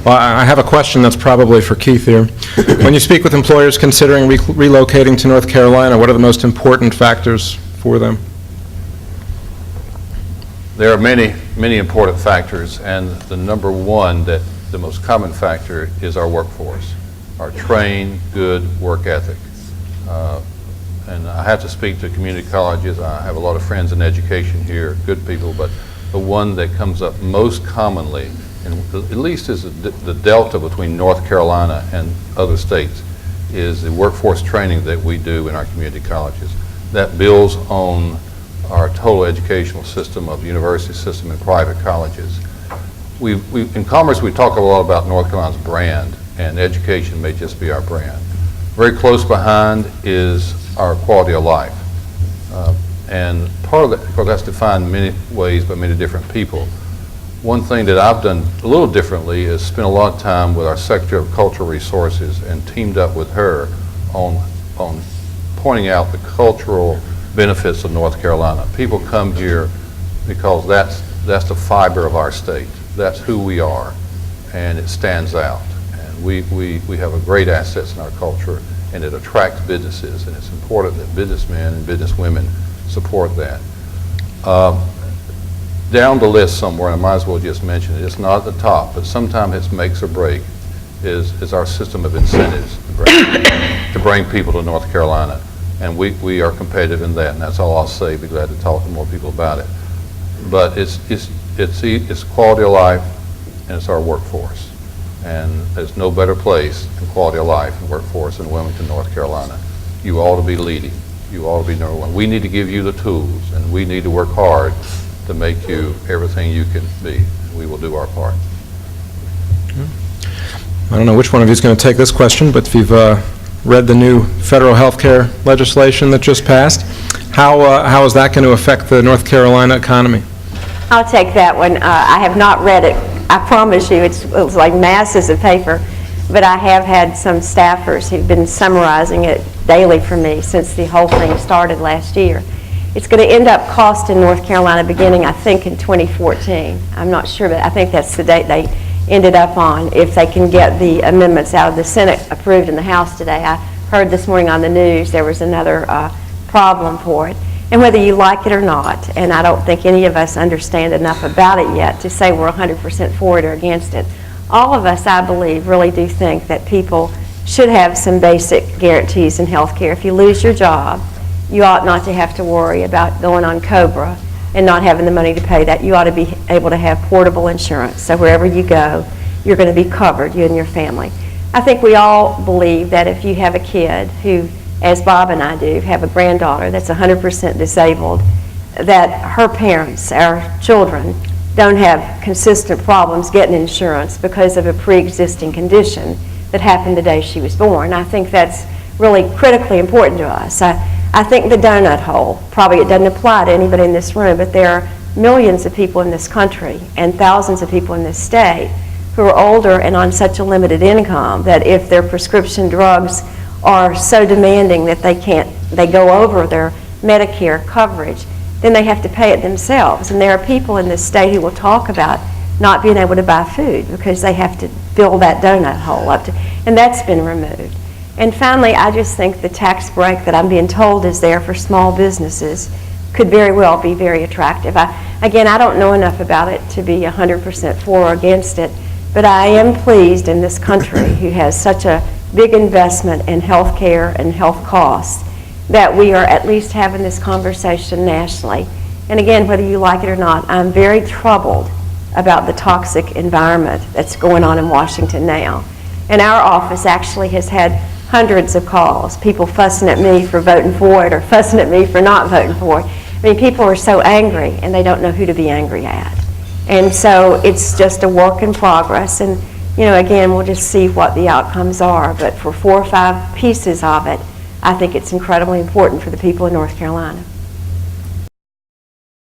Well, I have a question that's probably for Keith here. When you speak with employers considering relocating to North Carolina, what are the most important factors for them? There are many, many important factors, and the number one, that the most common factor, is our workforce, our trained, good work ethic. And I have to speak to community colleges. I have a lot of friends in education here, good people, but the one that comes up most commonly, and at least is the delta between North Carolina and other states, is the workforce training that we do in our community colleges. That builds on our total educational system of the university system and private colleges. In Commerce, we talk a lot about North Carolina's brand, and education may just be our brand. Very close behind is our quality of life. And part of that, of course, that's defined many ways by many different people. One thing that I've done a little differently is spent a lot of time with our Secretary of Cultural Resources and teamed up with her on pointing out the cultural benefits of North Carolina. People come here because that's the fiber of our state. That's who we are, and it stands out. And we have a great assets in our culture, and it attracts businesses, and it's important that businessmen and businesswomen support that. Down the list somewhere, and I might as well just mention it, it's not at the top, but sometimes it makes or break, is our system of incentives to bring people to North Carolina. And we are competitive in that, and that's all I'll say. Be glad to talk to more people about it. But it's quality of life, and it's our workforce. And there's no better place in quality of life and workforce in Wilmington, North Carolina. You ought to be leading. You ought to be number one. We need to give you the tools, and we need to work hard to make you everything you can be. We will do our part. I don't know which one of you is going to take this question, but if you've read the new federal health care legislation that just passed, how is that going to affect the North Carolina economy? I'll take that one. I have not read it. I promise you, it's like masses of paper, but I have had some staffers who've been summarizing it daily for me since the whole thing started last year. It's going to end up costing North Carolina beginning, I think, in 2014. I'm not sure, but I think that's the date they ended up on, if they can get the amendments out of the Senate approved in the House today. I heard this morning on the news there was another problem for it. And whether you like it or not, and I don't think any of us understand enough about it yet to say we're 100% for it or against it, all of us, I believe, really do think that people should have some basic guarantees in health care. If you lose your job, you ought not to have to worry about going on COBRA and not having the money to pay that. You ought to be able to have portable insurance, so wherever you go, you're going to be covered, you and your family. I think we all believe that if you have a kid who, as Bob and I do, have a granddaughter that's 100% disabled, that her parents, our children, don't have consistent problems getting insurance because of a pre-existing condition that happened the day she was born. I think that's really critically important to us. I think the donut hole, probably it doesn't apply to anybody in this room, but there are millions of people in this country and thousands of people in this state who are older and on such a limited income that if their prescription drugs are so demanding that they go over their Medicare coverage, then they have to pay it themselves. And there are people in this state who will talk about not being able to buy food because they have to fill that donut hole up to, and that's been removed. And finally, I just think the tax break that I'm being told is there for small businesses could very well be very attractive. Again, I don't know enough about it to be 100% for or against it, but I am pleased in this country who has such a big investment in health care and health costs that we are at least having this conversation nationally. And again, whether you like it or not, I'm very troubled about the toxic environment that's going on in Washington now. And our office actually has had hundreds of calls, people fussing at me for voting for it or fussing at me for not voting for it. I mean, people are so angry and they don't know who to be angry at. And so it's just a work in progress. And, you know, again, we'll just see what the outcomes are. But for 4 or 5 pieces of it, I think it's incredibly important for the people in North Carolina.